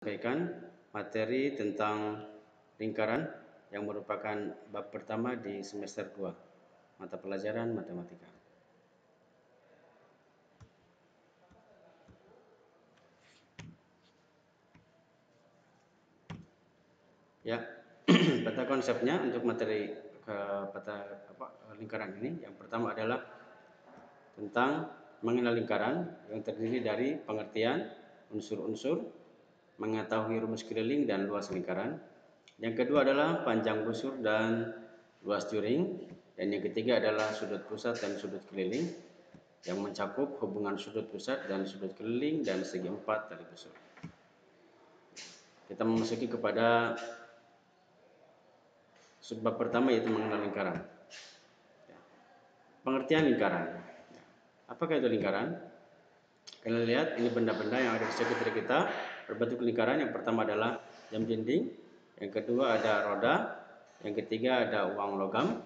Sampaikan materi tentang lingkaran yang merupakan bab pertama di semester 2 mata pelajaran matematika. Ya, peta konsepnya untuk materi lingkaran ini yang pertama adalah tentang mengenal lingkaran yang terdiri dari pengertian unsur-unsur, mengetahui rumus keliling dan luas lingkaran. Yang kedua adalah panjang busur dan luas juring. Dan yang ketiga adalah sudut pusat dan sudut keliling yang mencakup hubungan sudut pusat dan sudut keliling dan segi empat tali busur. Kita memasuki kepada subbab pertama, yaitu mengenal lingkaran. Pengertian lingkaran. Apakah itu lingkaran? Kalian lihat ini benda-benda yang ada di sekitar kita berbentuk lingkaran. Yang pertama adalah jam dinding, yang kedua ada roda, yang ketiga ada uang logam,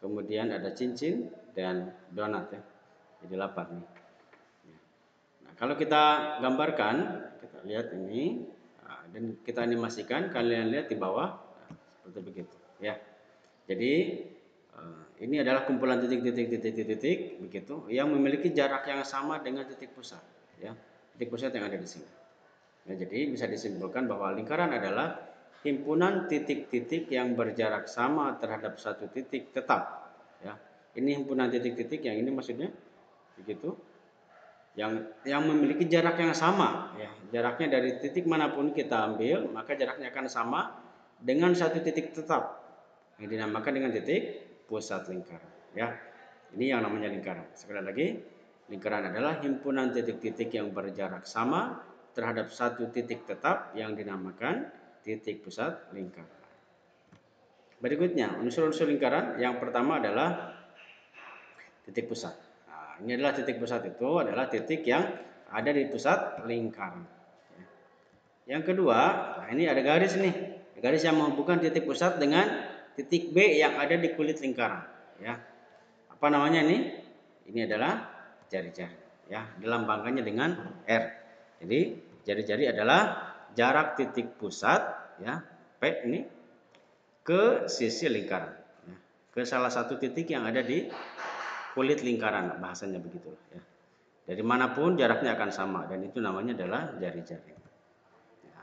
kemudian ada cincin dan donat ya. Jadi 8 nih. Nah, kalau kita gambarkan, kita lihat ini dan kita animasikan, kalian lihat di bawah seperti begitu ya. Jadi ini adalah kumpulan titik begitu yang memiliki jarak yang sama dengan titik pusat ya. Titik pusat yang ada di sini. Nah, jadi bisa disimpulkan bahwa lingkaran adalah himpunan titik-titik yang berjarak sama terhadap satu titik tetap ya. Ini himpunan titik-titik yang ini maksudnya begitu. Yang memiliki jarak yang sama ya. Jaraknya dari titik manapun kita ambil, maka jaraknya akan sama dengan satu titik tetap yang dinamakan dengan titik pusat lingkaran ya. Ini yang namanya lingkaran. Sekali lagi, lingkaran adalah himpunan titik-titik yang berjarak sama terhadap satu titik tetap yang dinamakan titik pusat lingkaran. Berikutnya, unsur-unsur lingkaran. Yang pertama adalah titik pusat. Nah, ini adalah titik pusat, itu adalah titik yang ada di pusat lingkaran. Yang kedua, nah ini ada garis nih. Garis yang menghubungkan titik pusat dengan titik B yang ada di kulit lingkaran ya. Apa namanya ini? Ini adalah jari-jari ya. Dilambangkannya dengan R. Jadi jari-jari adalah jarak titik pusat ya, P ini, ke sisi lingkaran ya. Ke salah satu titik yang ada di kulit lingkaran, bahasanya begitu ya. Dari manapun jaraknya akan sama dan itu namanya adalah jari-jari ya.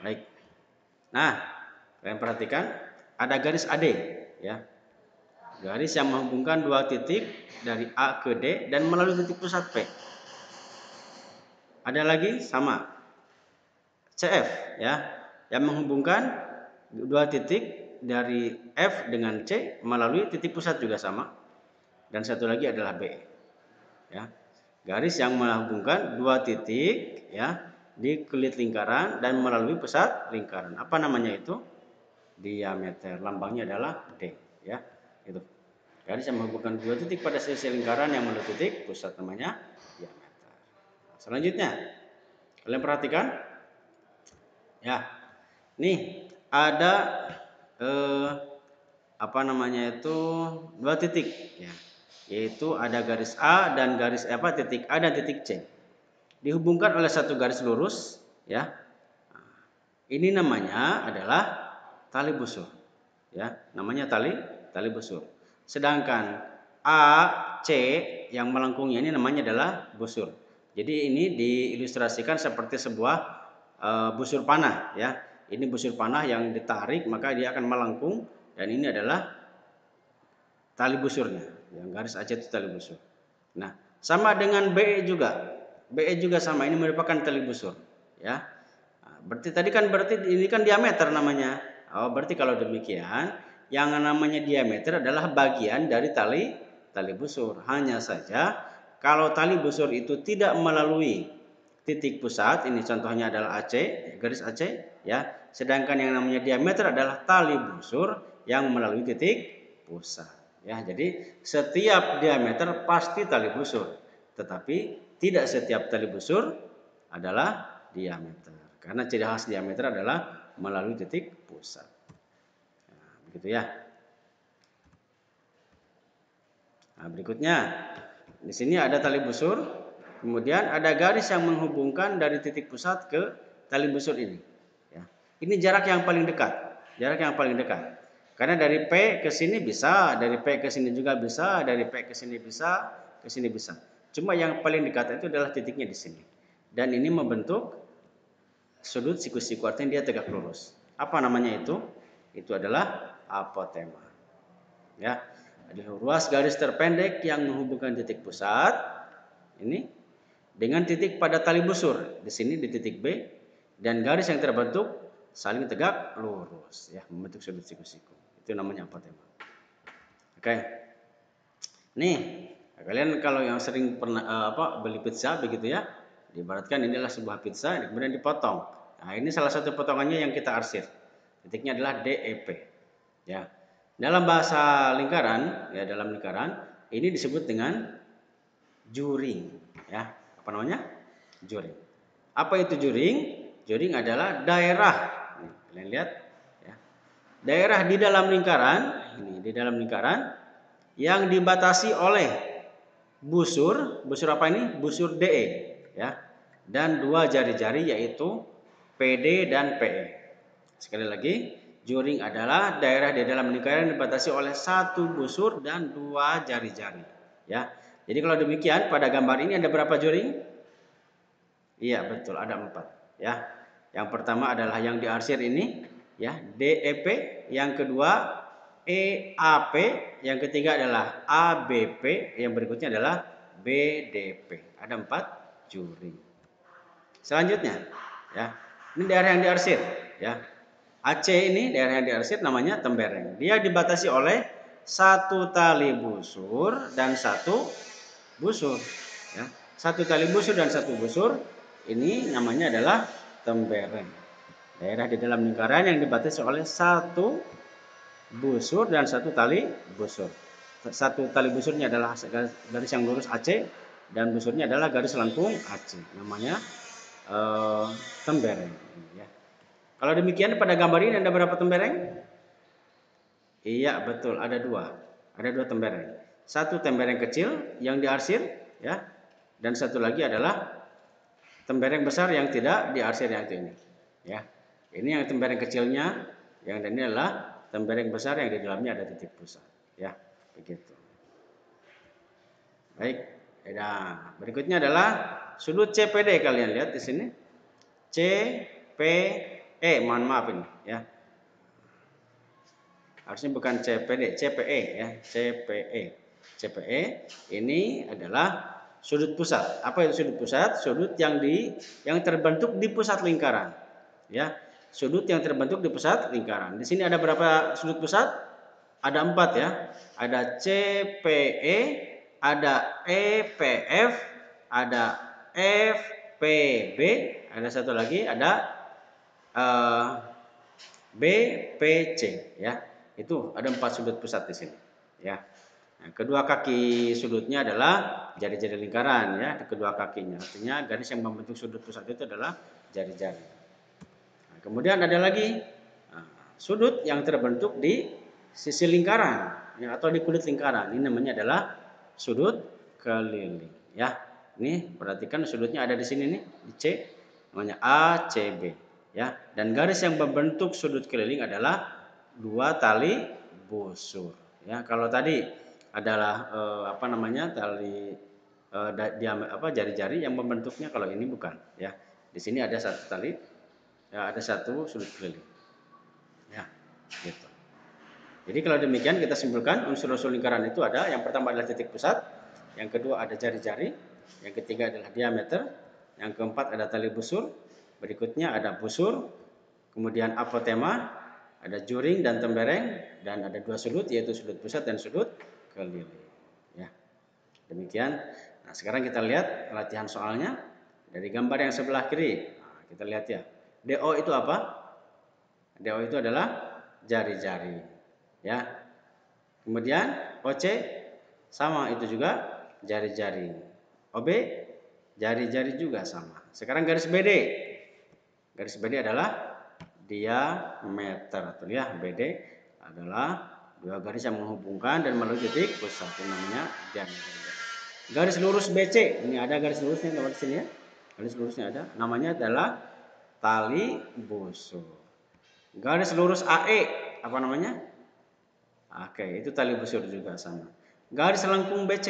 Baik. Nah, kalian perhatikan ada garis AD ya. Garis yang menghubungkan dua titik dari A ke D dan melalui titik pusat P. Ada lagi sama CF ya, yang menghubungkan dua titik dari F dengan C melalui titik pusat juga sama. Dan satu lagi adalah B ya. Garis yang menghubungkan dua titik ya di kulit lingkaran dan melalui pusat lingkaran. Apa namanya itu? Diameter. Lambangnya adalah D ya. Itu. Garis yang menghubungkan dua titik pada sisi lingkaran yang menuju titik pusat namanya diameter. Selanjutnya, kalian perhatikan ya. Nih ada apa namanya itu dua titik ya. Yaitu ada garis A dan garis titik A dan titik C. Dihubungkan oleh satu garis lurus ya. Ini namanya adalah tali busur ya, namanya tali busur. Sedangkan A, C yang melengkungnya ini namanya adalah busur. Jadi ini diilustrasikan seperti sebuah busur panah ya. Ini busur panah yang ditarik maka dia akan melengkung dan ini adalah tali busurnya. Yang garis AC itu tali busur. Nah, sama dengan BE juga. BE juga sama, ini merupakan tali busur ya. Berarti tadi kan ini kan diameter namanya. Oh, berarti kalau demikian yang namanya diameter adalah bagian dari tali busur. Hanya saja kalau tali busur itu tidak melalui titik pusat, ini contohnya adalah AC, garis AC ya. Sedangkan yang namanya diameter adalah tali busur yang melalui titik pusat ya. Jadi setiap diameter pasti tali busur, tetapi tidak setiap tali busur adalah diameter. Karena ciri khas diameter adalah melalui titik pusat. Nah, begitu ya. Nah, berikutnya di sini ada tali busur, kemudian ada garis yang menghubungkan dari titik pusat ke tali busur ini. Ya. Ini jarak yang paling dekat. Jarak yang paling dekat. Karena dari P ke sini bisa, dari P ke sini juga bisa, dari P ke sini bisa, ke sini bisa. Cuma yang paling dekat itu adalah titiknya di sini. Dan ini membentuk sudut siku-siku, artinya dia tegak lurus. Apa namanya itu? Itu adalah apotema. Ya. Ruas garis terpendek yang menghubungkan titik pusat ini dengan titik pada tali busur di sini di titik B, dan garis yang terbentuk saling tegak lurus, ya, membentuk sudut siku-siku. Itu namanya apotema. Oke. Nih, kalian kalau yang sering pernah beli pizza begitu ya, diibaratkan inilah sebuah pizza kemudian dipotong. Nah, ini salah satu potongannya yang kita arsir. Titiknya adalah DEP. Ya. Dalam bahasa lingkaran, ya dalam lingkaran ini disebut dengan juring, ya. Apa namanya? Juring. Apa itu juring? Juring adalah daerah. Nih, kalian lihat, ya. Daerah di dalam lingkaran, ini di dalam lingkaran yang dibatasi oleh busur apa ini? Busur DE, ya. Dan dua jari-jari yaitu PD dan PE. Sekali lagi, juring adalah daerah di dalam lingkaran yang dibatasi oleh satu busur dan dua jari-jari. Ya, jadi kalau demikian pada gambar ini ada berapa juring? Iya betul, ada 4. Ya, yang pertama adalah yang diarsir ini, ya DEP. Yang kedua EAP. Yang ketiga adalah ABP. Yang berikutnya adalah BDP. Ada 4 juring. Selanjutnya, ya ini daerah yang diarsir, ya. AC ini daerah yang diarsir namanya tembereng. Dia dibatasi oleh satu tali busur dan satu busur. Ya. Satu tali busur dan satu busur ini namanya adalah tembereng. Daerah di dalam lingkaran yang dibatasi oleh satu busur dan satu tali busur. Satu tali busurnya adalah garis yang lurus AC dan busurnya adalah garis lengkung AC. Namanya tembereng. Ya. Kalau demikian pada gambar ini ada berapa tembereng? Iya betul, ada 2. Ada 2 tembereng. Satu tembereng kecil yang diarsir, ya, dan satu lagi adalah tembereng besar yang tidak diarsir yang ini. Ya, ini yang tembereng kecilnya, yang ini adalah tembereng besar yang di dalamnya ada titik pusat. Ya, begitu. Baik. Nah, berikutnya adalah sudut CPD, kalian lihat di sini. CPE, mohon maaf ini, ya. Harusnya bukan CPD, CPE, ya, CPE. CPE ini adalah sudut pusat. Apa itu sudut pusat? Sudut yang terbentuk di pusat lingkaran, ya. Sudut yang terbentuk di pusat lingkaran. Di sini ada berapa sudut pusat? Ada 4, ya. Ada CPE, ada EPF, ada FPB, ada satu lagi ada BPC, ya. Itu ada 4 sudut pusat di sini, ya. Nah, kedua kaki sudutnya adalah jari-jari lingkaran, ya, di kedua kakinya. Artinya garis yang membentuk sudut pusat itu adalah jari-jari. Nah, kemudian ada lagi sudut yang terbentuk di sisi lingkaran, ya, atau di kulit lingkaran. Ini namanya adalah sudut keliling, ya. Ini perhatikan sudutnya ada di sini nih, di C, namanya ACB, ya. Dan garis yang membentuk sudut keliling adalah 2 tali busur, ya. Kalau tadi adalah tali jari-jari yang membentuknya, kalau ini bukan, ya. Di sini ada satu tali, ya, ada satu sudut keliling, ya, gitu. Jadi kalau demikian kita simpulkan unsur-unsur lingkaran itu ada, yang pertama adalah titik pusat, yang kedua ada jari-jari, yang ketiga adalah diameter, yang keempat ada tali busur, berikutnya ada busur, kemudian apotema, ada juring dan tembereng, dan ada 2 sudut yaitu sudut pusat dan sudut keliling. Ya. Demikian. Nah, sekarang kita lihat latihan soalnya dari gambar yang sebelah kiri. Nah, kita lihat ya. DO itu apa? DO itu adalah jari-jari. Ya. Kemudian OC sama, itu juga jari-jari. OB jari-jari juga sama. Sekarang garis BD. Garis BD adalah diameter, ya. BD adalah 2 garis yang menghubungkan dan melalui titik pusat, yang namanya diameter. Garis lurus BC, ini ada garis lurusnya di sini, ya. Garis lurusnya ada, namanya adalah tali busur. Garis lurus AE apa namanya? Oke, itu tali busur juga sama. Garis lengkung BC.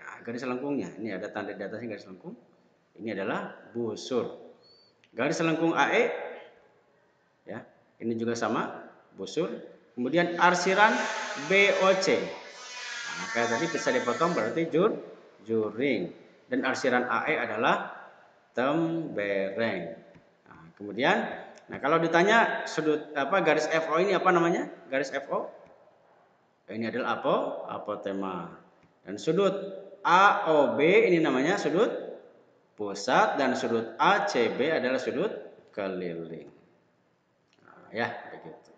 Nah, garis lengkungnya ini ada tanda di atasnya garis lengkung. Ini adalah busur. Garis lengkung AE ya, ini juga sama busur. Kemudian arsiran BOC. Nah, kayak tadi bisa dipotong berarti juring. Dan arsiran AE adalah tembereng. Nah, kemudian, nah kalau ditanya sudut apa garis FO ini apa namanya? Garis FO? Ini adalah apotema. Dan sudut AOB ini namanya sudut pusat dan sudut ACB adalah sudut keliling. Nah, ya begitu.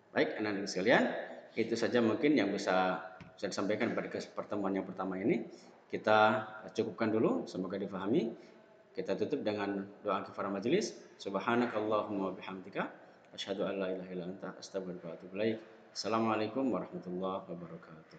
Baik, anak-anak sekalian, itu saja mungkin yang bisa disampaikan pada pertemuan yang pertama ini. Kita cukupkan dulu, semoga difahami. Kita tutup dengan doa kifaraah majelis. Subhanakallahumma bihamdika asyhadu an la ilaha illa anta astaghfiruka wa atubu ilaik. Assalamualaikum warahmatullahi wabarakatuh.